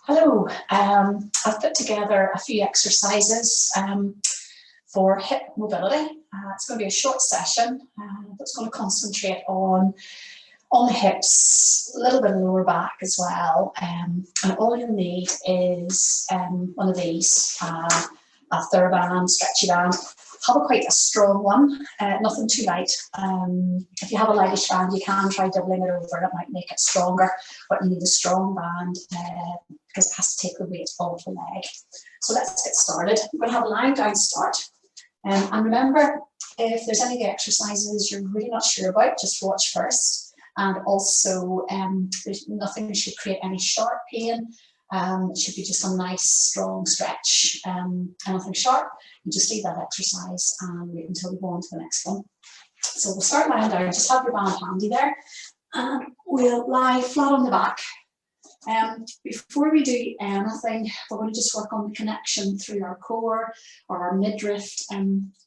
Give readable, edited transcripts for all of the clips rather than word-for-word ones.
Hello, I've put together a few exercises for hip mobility. It's going to be a short session that's going to concentrate on the hips, a little bit of the lower back as well. And all you'll need is one of these, a TheraBand, stretchy band. Have quite a strong one, nothing too light. If you have a lightish band, you can try doubling it over, it might make it stronger, but you need a strong band because it has to take the weight off the leg. So let's get started. We're going to have a lying down start. And remember, if there's any exercises you're really not sure about, just watch first. And also, there's nothing that should create any sharp pain. It should be just a nice, strong stretch. Anything sharp, you just leave that exercise and wait until we go on to the next one. So we'll start lying down. Just have your band handy there. And we'll lie flat on the back. Before we do anything, we're going to just work on the connection through our core or our midriff,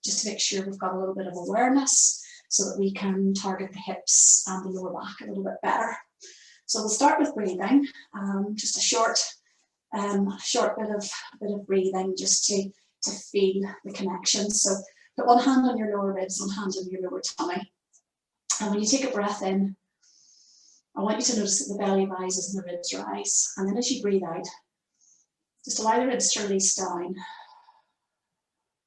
just to make sure we've got a little bit of awareness so that we can target the hips and the lower back a little bit better. So we'll start with breathing, just a short bit of breathing just to feel the connection. So put one hand on your lower ribs, one hand on your lower tummy. And when you take a breath in, I want you to notice that the belly rises and the ribs rise. And then as you breathe out, just allow the ribs to release down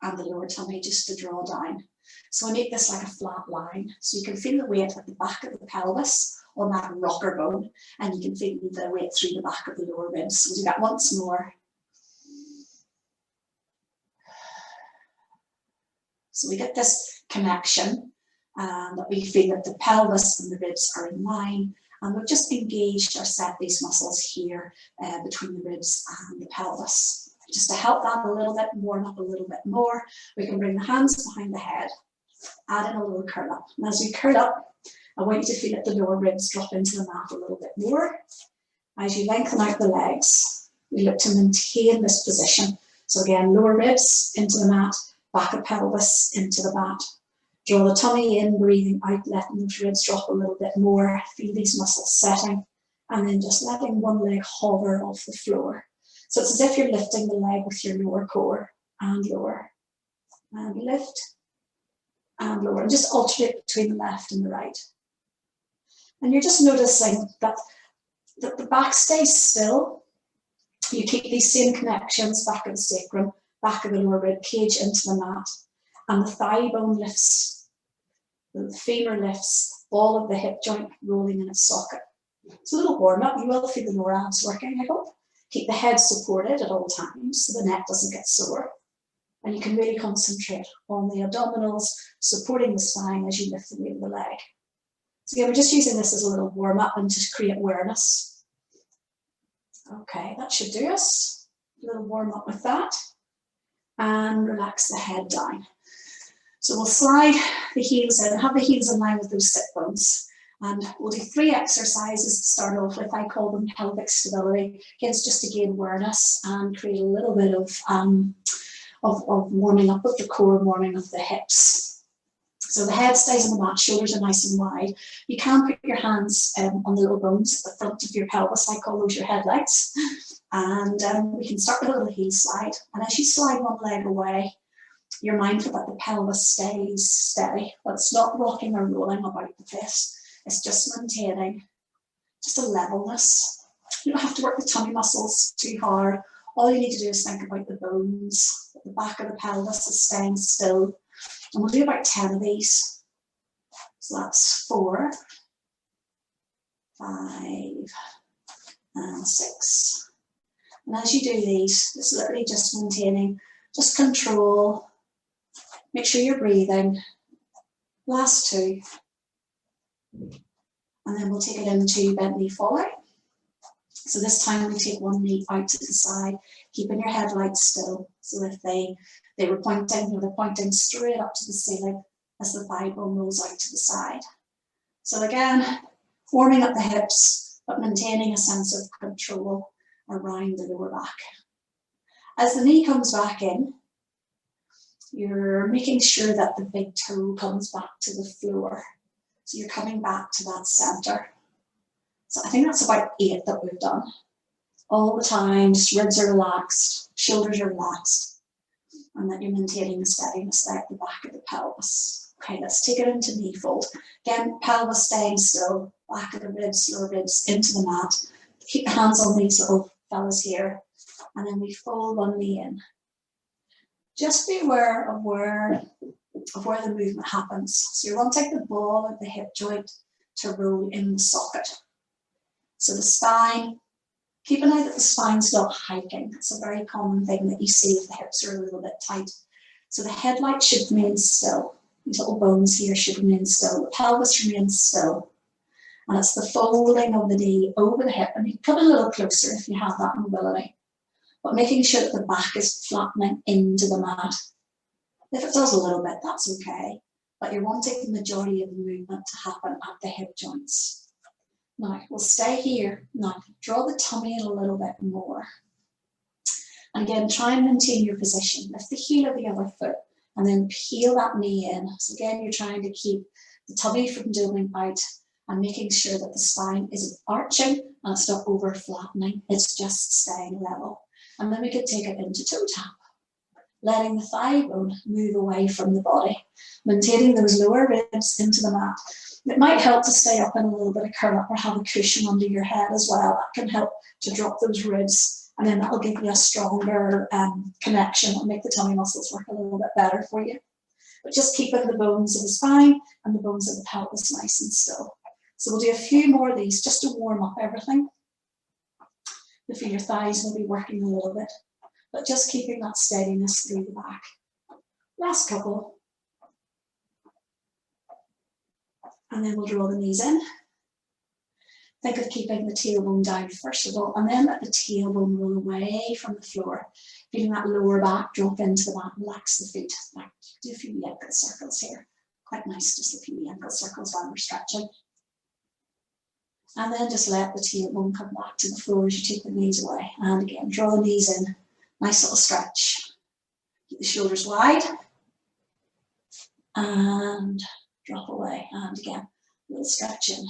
and the lower tummy just to draw down. So I make this like a flat line. So you can feel the weight at the back of the pelvis on that rocker bone, and you can feel the weight through the back of the lower ribs. So we'll do that once more. So we get this connection that we feel that the pelvis and the ribs are in line, and we've just engaged or set these muscles here between the ribs and the pelvis. Just to help that a little bit, warm up a little bit more, we can bring the hands behind the head, add in a little curl up. And as we curl up, I want you to feel that the lower ribs drop into the mat a little bit more. As you lengthen out the legs, we look to maintain this position. So again, lower ribs into the mat, back of pelvis into the mat. Draw the tummy in, breathing out, letting those ribs drop a little bit more. Feel these muscles setting, and then just letting one leg hover off the floor. So it's as if you're lifting the leg with your lower core and lower, and lift and lower, and just alternate between the left and the right. And you're just noticing that the back stays still. You keep these same connections, back of the sacrum, back of the lower rib cage into the mat, and the thigh bone lifts, the femur lifts, the ball of the hip joint rolling in its socket. It's a little warm up. You will feel the lower abs working, I hope. Keep the head supported at all times so the neck doesn't get sore. And you can really concentrate on the abdominals, supporting the spine as you lift the weight of the leg. So again, we're just using this as a little warm up and to create awareness. Okay, that should do us. A little warm up with that. And relax the head down. So we'll slide the heels in, have the heels in line with those sit bones. And we'll do 3 exercises to start off with. I call them pelvic stability. Again, it's just to gain awareness and create a little bit of warming up of the core, warming of the hips. So the head stays on the mat, shoulders are nice and wide. You can put your hands on the little bones at the front of your pelvis. I call those your headlights. And we can start with a little heel slide. And as you slide one leg away, you're mindful that the pelvis stays steady, but it's not rocking or rolling about the place. It's just maintaining just a levelness. You don't have to work the tummy muscles too hard. All you need to do is think about the bones. The back of the pelvis is staying still. And we'll do about 10 of these. So that's 4, 5, and 6. And as you do these, it's literally just maintaining, just control. Make sure you're breathing. Last 2. And then we'll take it into bent knee fall out. So this time we take one knee out to the side, keeping your headlights still. So if they were pointing, they're pointing straight up to the ceiling as the thigh bone rolls out to the side. So again, warming up the hips, but maintaining a sense of control around the lower back. As the knee comes back in, you're making sure that the big toe comes back to the floor. So you're coming back to that center. So I think that's about 8 that we've done. all the time, just ribs are relaxed, shoulders are relaxed, and that you're maintaining the steadiness there at the back of the pelvis. Okay, let's take it into knee fold. Again, pelvis staying still, back of the ribs, lower ribs into the mat. Keep the hands on these little fellas here, and then we fold one knee in. Just be aware of where the movement happens. So you want to take the ball of the hip joint to roll in the socket. So the spine, keep an eye that the spine's not hiking. It's a very common thing that you see if the hips are a little bit tight. So the headlight should remain still. These little bones here should remain still. The pelvis remains still. And it's the folding of the knee over the hip. And you come a little closer if you have that mobility. But making sure that the back is flattening into the mat. If it does a little bit, that's okay. But you're wanting the majority of the movement to happen at the hip joints. Now, we'll stay here. Now, draw the tummy in a little bit more. And again, try and maintain your position. Lift the heel of the other foot and then peel that knee in. So again, you're trying to keep the tummy from doling out and making sure that the spine isn't arching and it's not over flattening. It's just staying level. And then we could take it into toe tap, letting the thigh bone move away from the body, maintaining those lower ribs into the mat. It might help to stay up in a little bit of curl up or have a cushion under your head as well. That can help to drop those ribs, and then that'll give you a stronger connection and make the tummy muscles work a little bit better for you. But just keeping the bones of the spine and the bones of the pelvis nice and still. So we'll do a few more of these just to warm up everything. You feel your thighs will be working a little bit, but just keeping that steadiness through the back. Last couple. And then we'll draw the knees in. Think of keeping the tailbone down first of all, and then let the tailbone roll away from the floor. Feeling that lower back drop into the mat, relax the feet. Like, do a few ankle circles here. Quite nice, just a few ankle circles while we're stretching. And then just let the tailbone come back to the floor as you take the knees away. And again, draw the knees in. Nice little stretch. Keep the shoulders wide. And drop away. And again, a little stretching.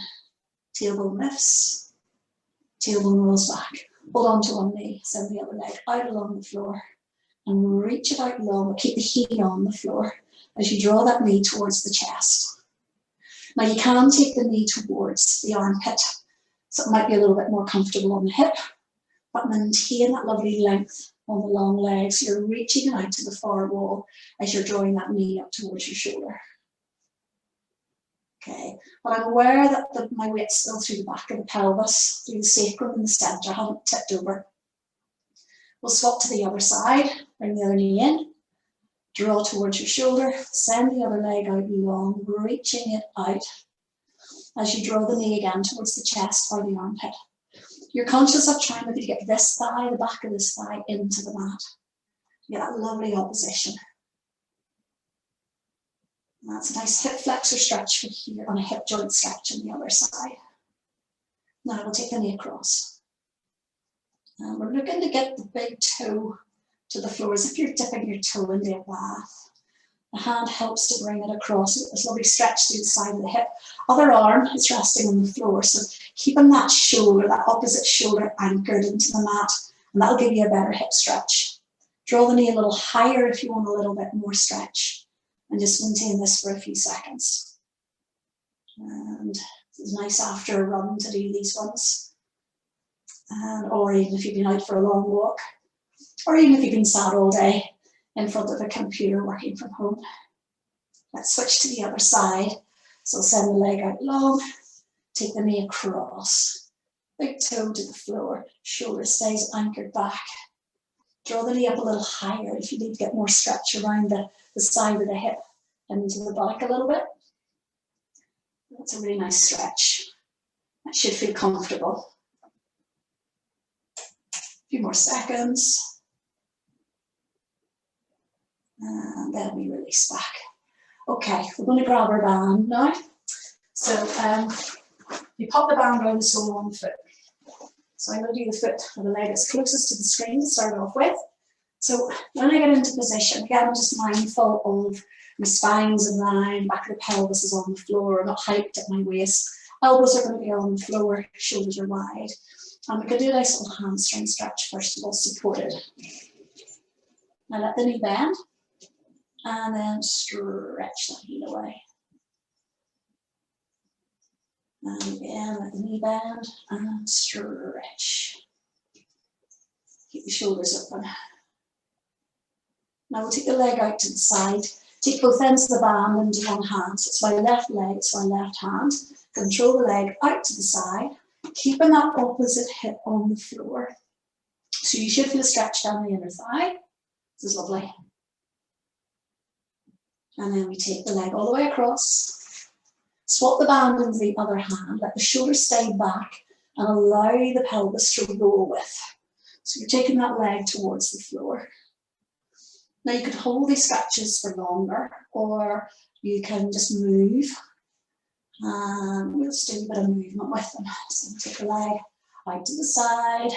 Tailbone lifts. Tailbone rolls back. Hold on to one knee. Send the other leg out along the floor. And reach it out long. Keep the heel on the floor as you draw that knee towards the chest. Now you can take the knee towards the armpit, so it might be a little bit more comfortable on the hip, but maintain that lovely length on the long legs. You're reaching out to the far wall as you're drawing that knee up towards your shoulder. Okay, but I'm aware that my weight's still through the back of the pelvis, through the sacrum and the centre. I haven't tipped over. We'll swap to the other side, bring the other knee in. Draw towards your shoulder, send the other leg out long, reaching it out as you draw the knee again towards the chest or the armpit. You're conscious of trying to get this thigh, the back of this thigh, into the mat. You get that lovely opposition. And that's a nice hip flexor stretch for here on a hip joint stretch on the other side. Now we'll take the knee across. And we're looking to get the big toe to the floor as if you're dipping your toe into a bath. The hand helps to bring it across. This lovely stretch through the side of the hip. Other arm is resting on the floor, so keeping that shoulder, that opposite shoulder anchored into the mat, and that'll give you a better hip stretch. Draw the knee a little higher if you want a little bit more stretch, and just maintain this for a few seconds. And it's nice after a run to do these ones, or even if you've been out for a long walk. Or even if you've been sat all day in front of a computer working from home. Let's switch to the other side. So send the leg out long, take the knee across. Big toe to the floor, shoulder stays anchored back. Draw the knee up a little higher if you need to get more stretch around the side of the hip and into the back a little bit. That's a really nice stretch. That should feel comfortable. A few more seconds. And then we release back. Okay, we're going to grab our band now. So you pop the band around the sole on the foot. So I'm going to do the foot or the leg that's closest to the screen to start off with. So when I get into position, again, I'm just mindful of my spine's in line, back of the pelvis is on the floor, I'm not hiked at my waist. Elbows are going to be on the floor, shoulders are wide. And we can do a nice little hamstring stretch first of all, supported. Now let the knee bend, and then stretch that heel away. And again, let the knee bend and stretch. Keep the shoulders open. Now we'll take the leg out to the side. Take both ends of the band into one hand. So it's my left leg, it's my left hand. Control the leg out to the side, keeping that opposite hip on the floor. So you should feel a stretch down the inner thigh. This is lovely. And then we take the leg all the way across. Swap the band into the other hand. Let the shoulders stay back and allow the pelvis to roll with. So you're taking that leg towards the floor. Now you could hold these stretches for longer, or you can just move. And we'll just do a bit of movement with them. So take the leg out to the side.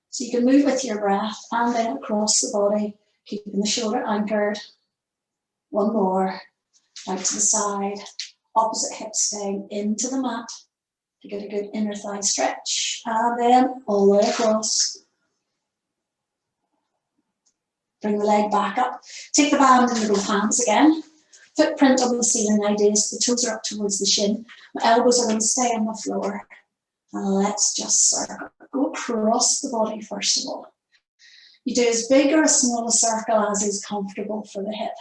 So you can move with your breath and then across the body, keeping the shoulder anchored. One more, out to the side, opposite hip staying into the mat to get a good inner thigh stretch. And then all the way across. Bring the leg back up. Take the band into both hands again. Footprint on the ceiling idea, so the toes are up towards the shin. My elbows are going to stay on the floor. And let's just circle. Go across the body first of all. You do as big or as small a circle as is comfortable for the hip.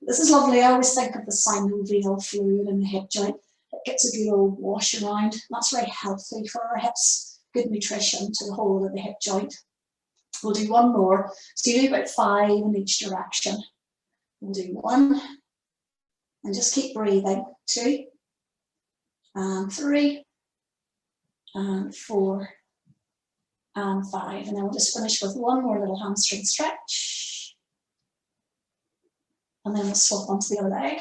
This is lovely. I always think of the synovial fluid in the hip joint. It gets a good old wash around. That's very healthy for our hips. Good nutrition to the whole of the hip joint. We'll do one more. So you do about 5 in each direction. We'll do 1. And just keep breathing. 2. And 3. And 4. And 5. And then we'll just finish with one more little hamstring stretch. And then we'll swap onto the other leg.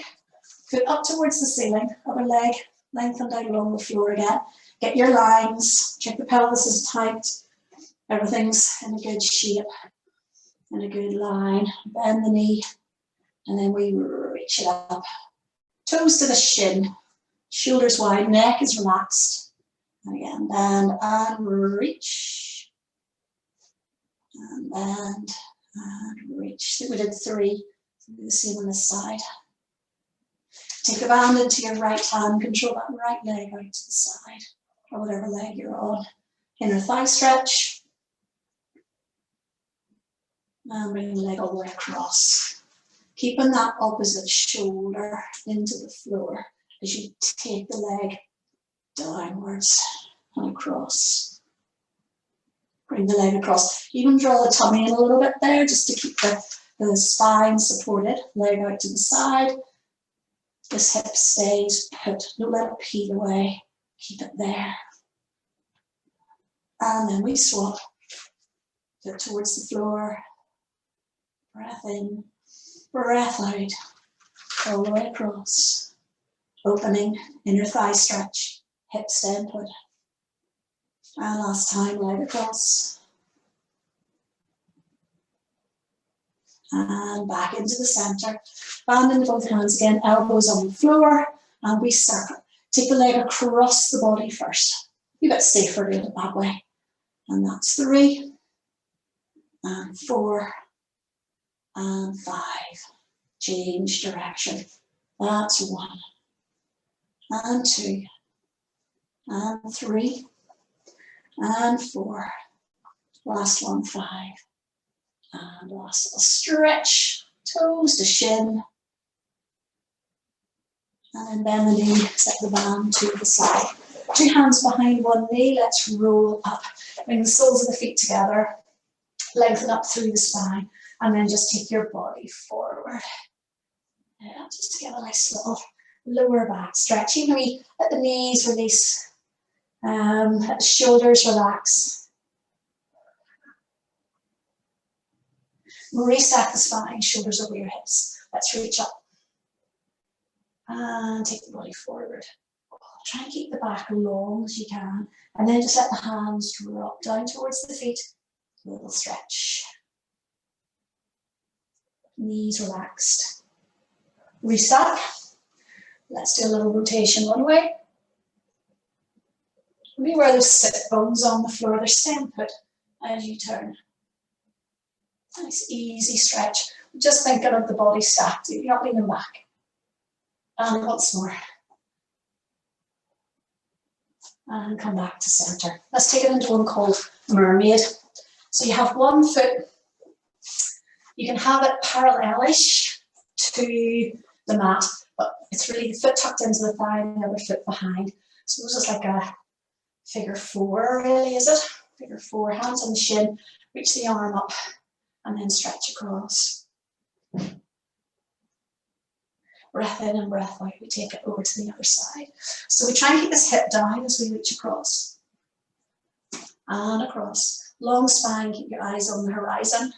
Foot up towards the ceiling. Other leg lengthened out along the floor again. Get your lines. Check the pelvis is tight. Everything's in a good shape, in a good line. Bend the knee, and then we reach it up. Toes to the shin, shoulders wide, neck is relaxed. And again, bend and reach. And bend and reach. So we did 3, so we do the same on this side. Take a band into your right hand, control that right leg out to the side, or whatever leg you're on. Inner thigh stretch. And bring the leg all the way across. Keeping that opposite shoulder into the floor as you take the leg downwards and across. Bring the leg across. Even draw the tummy in a little bit there just to keep the spine supported. Leg out to the side. This hip stays put. Don't let it peel away. Keep it there. And then we swap. Foot towards the floor. Breath in, breath out, all the way across. Opening, inner thigh stretch, hip stay put. And last time, leg across. And back into the center. Band into both hands again, elbows on the floor, and we circle. Take the leg across the body first. You get safer doing it that way. And that's 3, and 4, and 5. Change direction. That's 1, and 2, and 3, and 4. Last one, 5. And last little stretch. Toes to shin. And then bend the knee, set the band to the side. 2 hands behind one knee. Let's roll up. Bring the soles of the feet together. Lengthen up through the spine. And then just take your body forward. Yeah, just to get a nice little lower back stretch. Even we let the knees release, let the shoulders relax. Restack the spine, shoulders over your hips. Let's reach up. And take the body forward. Try and keep the back long as you can. And then just let the hands drop down towards the feet. A little stretch. Knees relaxed. Restack. Let's do a little rotation one way. Maybe where those sit bones on the floor, they're staying put as you turn. Nice easy stretch. Just thinking of the body stacked, you're not leaning back. And once more. And come back to center. Let's take it into one called mermaid. So you have one foot, you can have it parallelish to the mat, but it's really the foot tucked into the thigh and the other foot behind. So this is like a figure four, really, is it? Figure four, hands on the shin, reach the arm up, and then stretch across. Breath in and breath out, we take it over to the other side. So we try and keep this hip down as we reach across. And across. Long spine, keep your eyes on the horizon.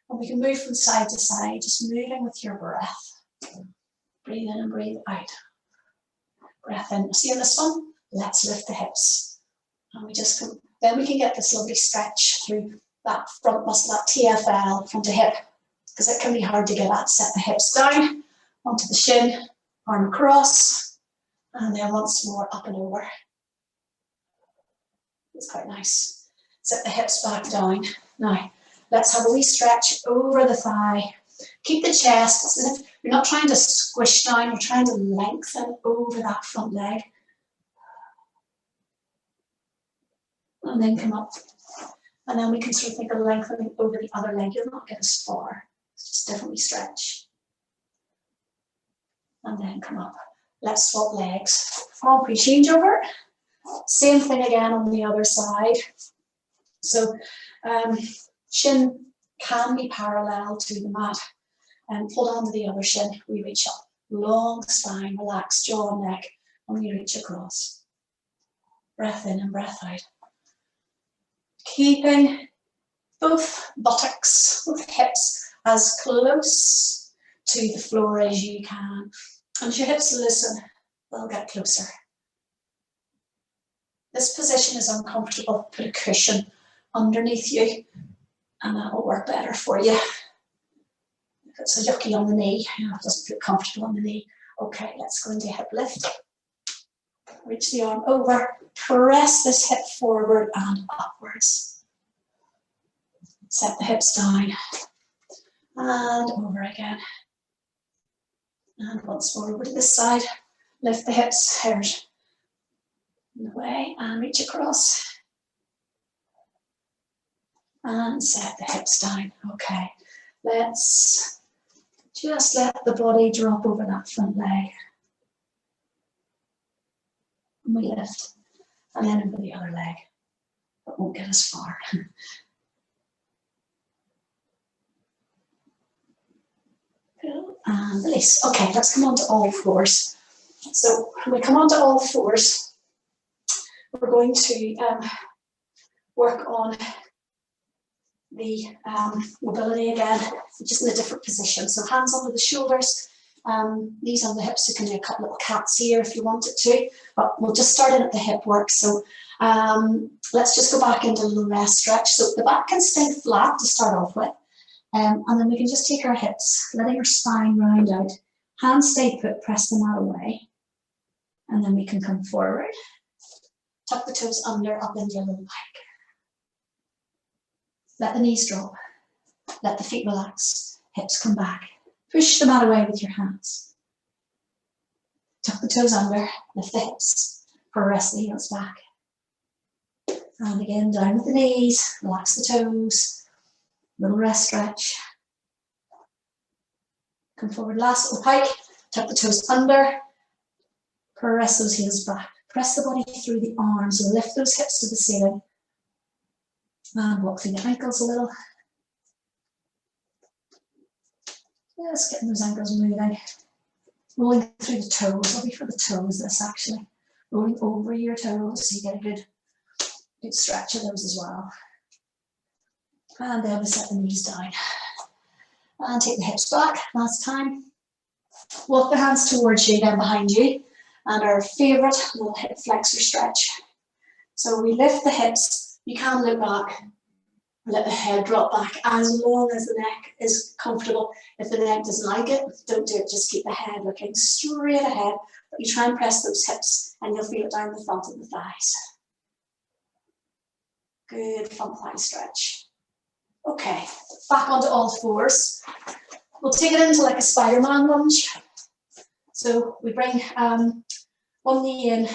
And we can move from side to side, just moving with your breath. Breathe in and breathe out. Breath in. See on this one? Let's lift the hips. And we just come, then we can get this lovely stretch through that front muscle, that TFL, front to hip, because it can be hard to get at. Set the hips down, onto the shin, arm across, and then once more up and over. It's quite nice. Set the hips back down. Now, let's have a wee stretch over the thigh. Keep the chest, as if you're not trying to squish down, you're trying to lengthen over that front leg. And then come up. And then we can sort of think of lengthening over the other leg. You'll not get as far. It's just definitely stretch. And then come up. Let's swap legs. Front pre change over. Same thing again on the other side. So shin can be parallel to the mat. And hold on to the other shin. We reach up. Long spine, relaxed jaw and neck. And we reach across. Breath in and breath out. Keeping both buttocks, both hips as close to the floor as you can. And as your hips loosen, they'll get closer. This position is uncomfortable. Put a cushion underneath you and that will work better for you. If it's a yucky on the knee, it doesn't feel comfortable on the knee. Okay, let's go into hip lift. Reach the arm over, press this hip forward and upwards. Set the hips down and over again. And once more over to this side, lift the hips, hairs in the way and reach across. And set the hips down. Okay, let's just let the body drop over that front leg. And we lift, and then over the other leg, but won't get as far. Cool. And release. Okay, let's come on to all fours. So when we come on to all fours, we're going to work on the mobility again, just in a different position. So hands under the shoulders, knees on the hips. You can do a couple little cats here if you wanted to, but we'll just start in at the hip work. So let's just go back into a little rest stretch. So the back can stay flat to start off with, and then we can just take our hips, letting our spine round out. Hands stay put, press the mat away, and then we can come forward. Tuck the toes under, up into a little pike. Let the knees drop. Let the feet relax. Hips come back. Push the mat away with your hands. Tuck the toes under, lift the hips. Press the heels back. And again, down with the knees. Relax the toes. Little rest stretch. Come forward, last little pike. Tuck the toes under. Press those heels back. Press the body through the arms and lift those hips to the ceiling. And walk through the ankles a little. Just getting those ankles moving. Rolling through the toes. I'll be for the toes, this actually. Rolling over your toes so you get a good stretch of those as well. And then we set the knees down. And take the hips back, last time. Walk the hands towards you, then behind you. And our favourite little hip flexor stretch. So we lift the hips. You can look back, let the head drop back as long as the neck is comfortable. If the neck doesn't like it, don't do it. Just keep the head looking straight ahead. But you try and press those hips and you'll feel it down the front of the thighs. Good front thigh stretch. Okay, back onto all fours. We'll take it into like a Spider-Man lunge. So we bring one knee in,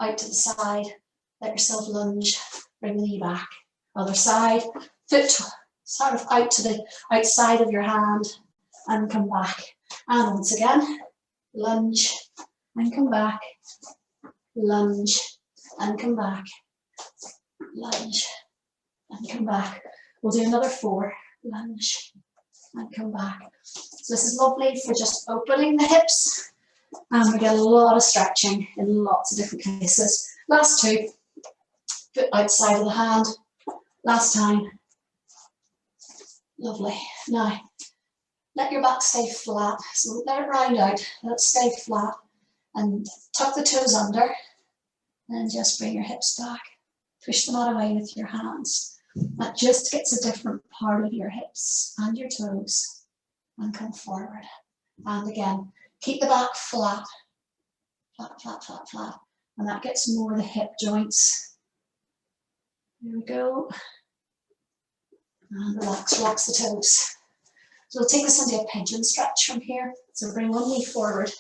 out to the side, let yourself lunge, bring the knee back. Other side, foot sort of out to the outside of your hand and come back. And once again, lunge and come back, lunge and come back, lunge and come back. We'll do another 4, lunge and come back. So this is lovely for just opening the hips, and we get a lot of stretching in lots of different places. Last 2, foot outside of the hand, last time. Lovely. Now, let your back stay flat, so let it round out, let it stay flat, and tuck the toes under, and just bring your hips back. Push them out away with your hands. That just gets a different part of your hips and your toes, and come forward. And again, keep the back flat, flat, flat, flat, flat, and that gets more of the hip joints. There we go. And relax, relax the toes. So we'll take this into a pigeon stretch from here. So bring one knee forward.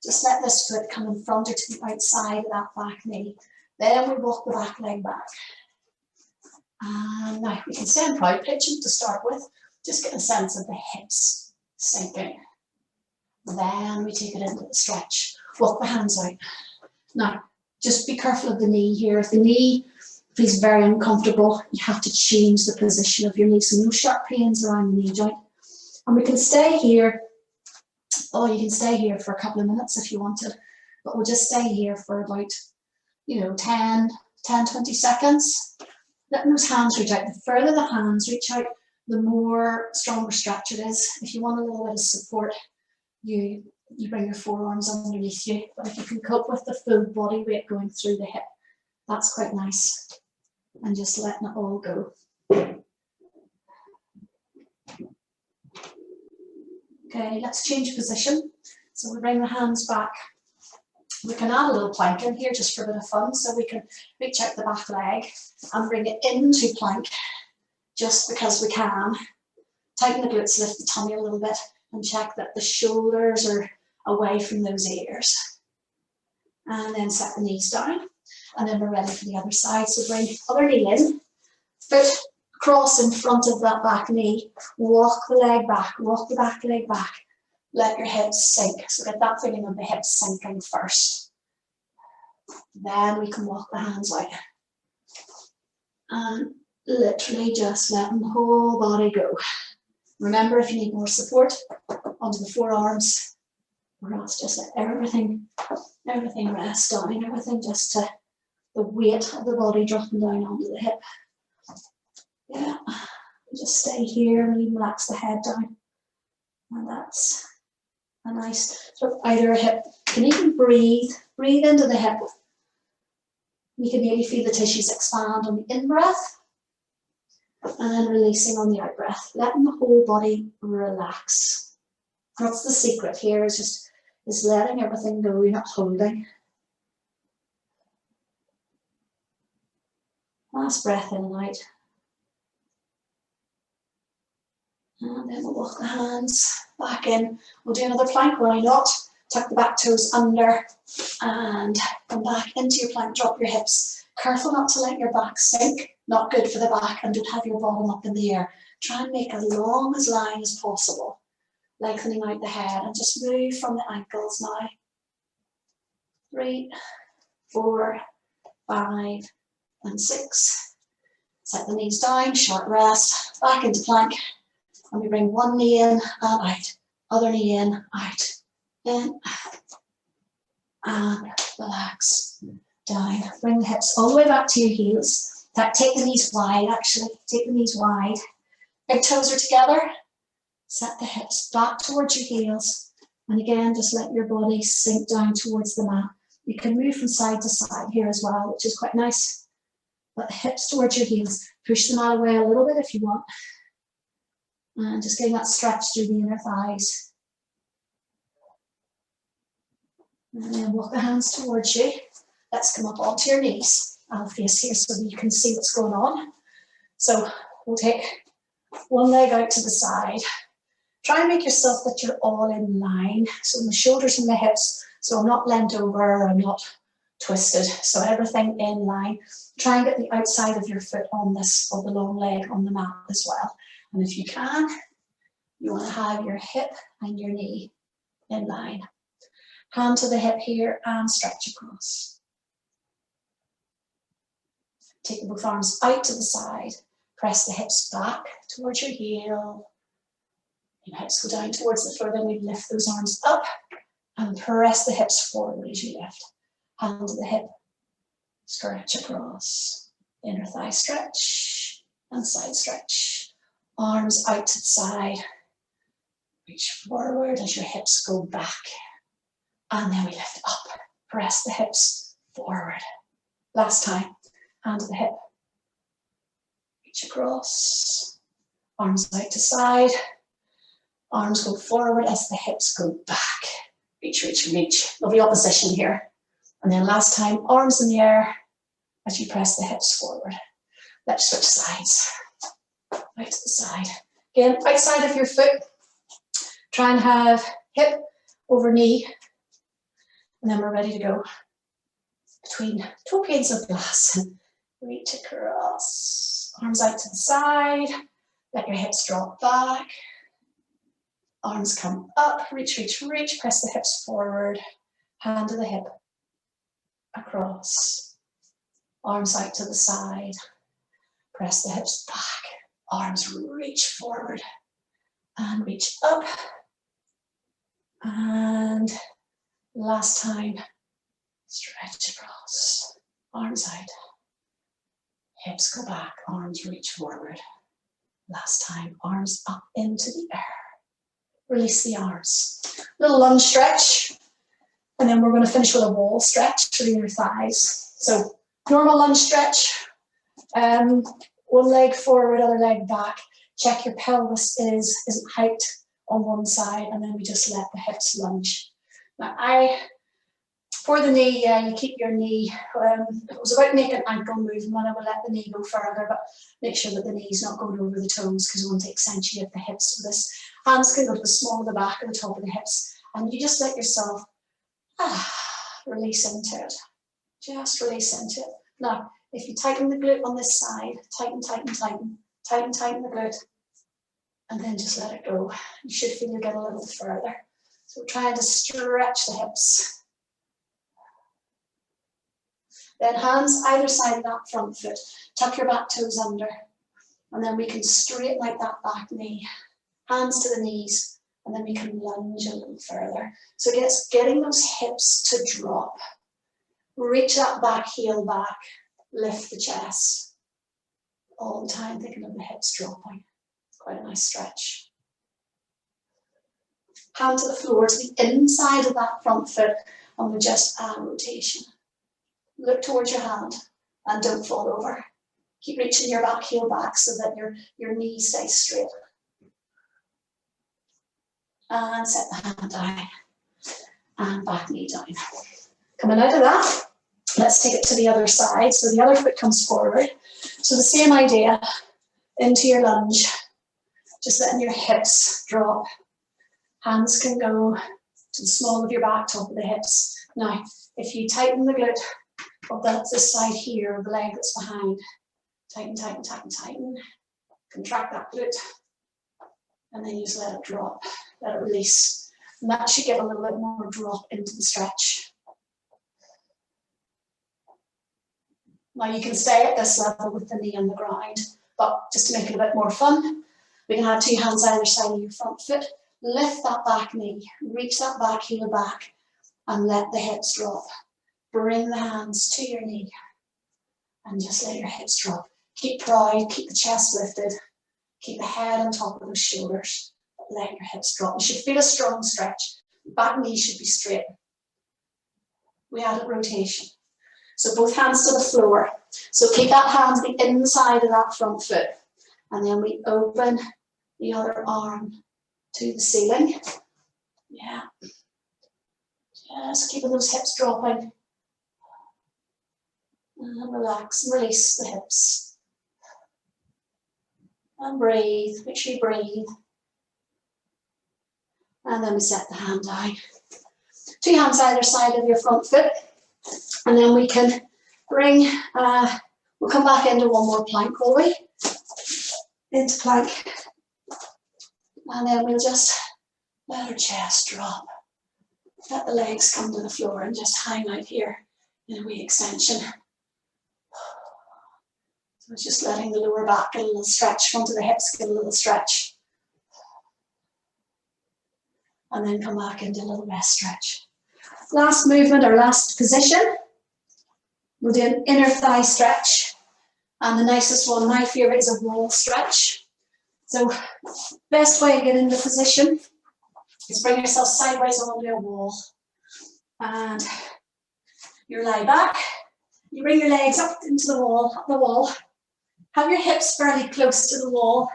Just let this foot come in front or to the outside of that back knee. Then we walk the back leg back. And now we can stay in proud pigeon to start with. Just get a sense of the hips sinking. Then we take it into the stretch. Walk the hands out. Now, just be careful of the knee here. If the knee feels very uncomfortable, you have to change the position of your knee. So no sharp pains around the knee joint. And we can stay here. Oh, you can stay here for a couple of minutes if you wanted. But we'll just stay here for about, 10, 20 seconds. Letting those hands reach out. The further the hands reach out, the more stronger stretch it is. If you want a little bit of support, you bring your forearms underneath you. But if you can cope with the full body weight going through the hip, that's quite nice. And just letting it all go. Okay, let's change position. So we bring the hands back. We can add a little plank in here just for a bit of fun. So we can reach out the back leg and bring it into plank just because we can. Tighten the glutes, lift the tummy a little bit, and check that the shoulders are away from those ears. And then set the knees down. And then we're ready for the other side. So bring other knee in, foot cross in front of that back knee, walk the leg back, walk the back leg back. Let your hips sink. So get that feeling of the hips sinking first. Then we can walk the hands out. And literally just letting the whole body go. Remember, if you need more support, onto the forearms, or else just let everything rest down, everything just to the weight of the body dropping down onto the hip. Yeah, just stay here and relax the head down. And that's a nice sort of either hip. You can even breathe into the hip. You can nearly feel the tissues expand on the in-breath and then releasing on the out-breath, letting the whole body relax. That's the secret here, is letting everything go, you're not holding. Last breath in and out. And then we'll walk the hands back in. We'll do another plank, why not? Tuck the back toes under and come back into your plank, drop your hips. Careful not to let your back sink, not good for the back, and don't have your bottom up in the air. Try and make as long a line as possible, lengthening out the head, and just move from the ankles now. 3, 4, 5, and 6. Set the knees down, short rest, back into plank. And we bring one knee in and out, other knee in, out, in, and relax, down. Bring the hips all the way back to your heels. In fact, take the knees wide, actually. Take the knees wide. Big toes are together. Set the hips back towards your heels. And again, just let your body sink down towards the mat. You can move from side to side here as well, which is quite nice. But the hips towards your heels. Push them out of the way a little bit if you want. And just getting that stretch through the inner thighs. And then walk the hands towards you. Let's come up onto your knees. I'll face here so that you can see what's going on. So we'll take one leg out to the side. Try and make yourself that you're all in line. So the shoulders and the hips, so I'm not leant over, I'm not twisted. So everything in line. Try and get the outside of your foot on this, or the long leg on the mat as well. And if you can, you want to have your hip and your knee in line. Hand to the hip here and stretch across. Take both arms out to the side. Press the hips back towards your heel. Your hips go down towards the floor, then we lift those arms up and press the hips forward as you lift. Hand to the hip, stretch across. Inner thigh stretch and side stretch. Arms out to the side. Reach forward as your hips go back. And then we lift up. Press the hips forward. Last time, hand to the hip. Reach across. Arms out to side. Arms go forward as the hips go back. Reach, reach, reach. Lovely opposition here. And then last time, arms in the air as you press the hips forward. Let's switch sides. Out to the side. Again, outside of your foot. Try and have hip over knee. And then we're ready to go. Between two panes of glass. Reach across. Arms out to the side. Let your hips drop back. Arms come up, reach, reach, reach, press the hips forward, hand to the hip, across, arms out to the side, press the hips back, arms reach forward, and reach up, and last time, stretch across, arms out, hips go back, arms reach forward, last time, arms up into the air. Release the arms. Little lunge stretch. And then we're going to finish with a wall stretch for the inner thighs. So normal lunge stretch. One leg forward, other leg back. Check your pelvis isn't hiked on one side, and then we just let the hips lunge. Now for the knee, you keep your knee, it was about making ankle movement, I will let the knee go further, but make sure that the knee's not going over the toes because we want to accentuate the hips for this. Hands can go to the small of the back and the top of the hips, and you just let yourself release into it. Just release into it. Now, if you tighten the glute on this side, tighten, tighten, tighten, tighten, tighten the glute, and then just let it go. You should feel you get a little further. So we're trying to stretch the hips. Then hands either side of that front foot. Tuck your back toes under. And then we can straighten out that back knee. Hands to the knees. And then we can lunge a little further. So it's getting those hips to drop. Reach that back heel back. Lift the chest. All the time thinking of the hips dropping. It's quite a nice stretch. Hand to the floor, to the inside of that front foot. And we just add rotation. Look towards your hand and don't fall over. Keep reaching your back heel back so that your knee stays straight. And set the hand down. And back knee down. Coming out of that, let's take it to the other side. So the other foot comes forward. So the same idea, into your lunge. Just letting your hips drop. Hands can go to the small of your back, top of the hips. Now, if you tighten the glute, of this side here, the leg that's behind. Tighten, tighten, tighten, tighten. Contract that glute. And then you just let it drop. Let it release. And that should give a little bit more drop into the stretch. Now you can stay at this level with the knee on the ground, but just to make it a bit more fun, we can have two hands either side of your front foot. Lift that back knee. Reach that back heel back. And let the hips drop. Bring the hands to your knee and just let your hips drop. Keep proud, keep the chest lifted, keep the head on top of those shoulders. Let your hips drop. You should feel a strong stretch. Back knee should be straight. We added rotation. So both hands to the floor. So keep that hand to the inside of that front foot. And then we open the other arm to the ceiling. Yeah. Just keeping those hips dropping. And relax and release the hips. And breathe, make sure you breathe. And then we set the hand down. 2 hands either side of your front foot. And then we can bring, we'll come back into one more plank, will we? Into plank. And then we'll just let our chest drop. Let the legs come to the floor and just hang out here in a wee extension. So it's just letting the lower back get a little stretch, front of the hips get a little stretch. And then come back into a little rest stretch. Last movement or last position. We'll do an inner thigh stretch. And the nicest one, my favourite, is a wall stretch. So best way to get into position is bring yourself sideways onto a wall. And you lie back. You bring your legs up into the wall, up the wall. Have your hips fairly close to the wall,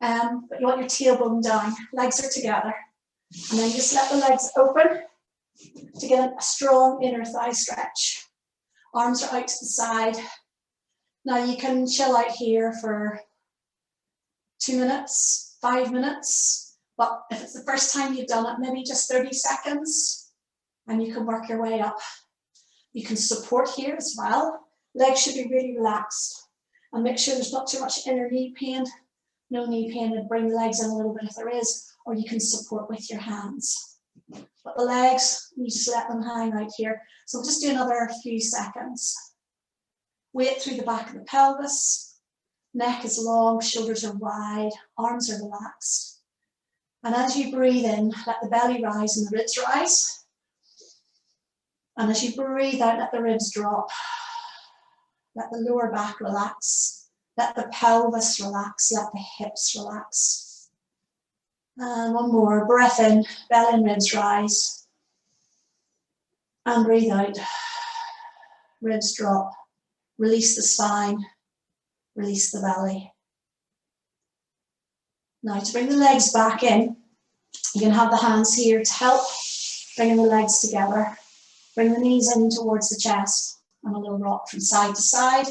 but you want your tailbone down. Legs are together. And then just let the legs open to get a strong inner thigh stretch. Arms are out to the side. Now you can chill out here for 2 minutes, 5 minutes, but if it's the first time you've done it, maybe just 30 seconds, and you can work your way up. You can support here as well. Legs should be really relaxed, and make sure there's not too much inner knee pain. No knee pain, and bring the legs in a little bit if there is, or you can support with your hands. But the legs, you just let them hang out here. So we'll just do another few seconds. Weight through the back of the pelvis. Neck is long, shoulders are wide, arms are relaxed. And as you breathe in, let the belly rise and the ribs rise. And as you breathe out, let the ribs drop. Let the lower back relax. Let the pelvis relax. Let the hips relax. And one more. Breath in, belly and ribs rise. And breathe out. Ribs drop. Release the spine. Release the belly. Now to bring the legs back in, you can have the hands here to help, bringing the legs together. Bring the knees in towards the chest and a little rock from side to side.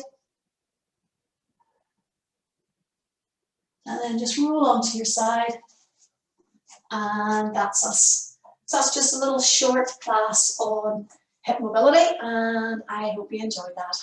And then just roll onto your side. And that's us. So that's just a little short class on hip mobility, and I hope you enjoyed that.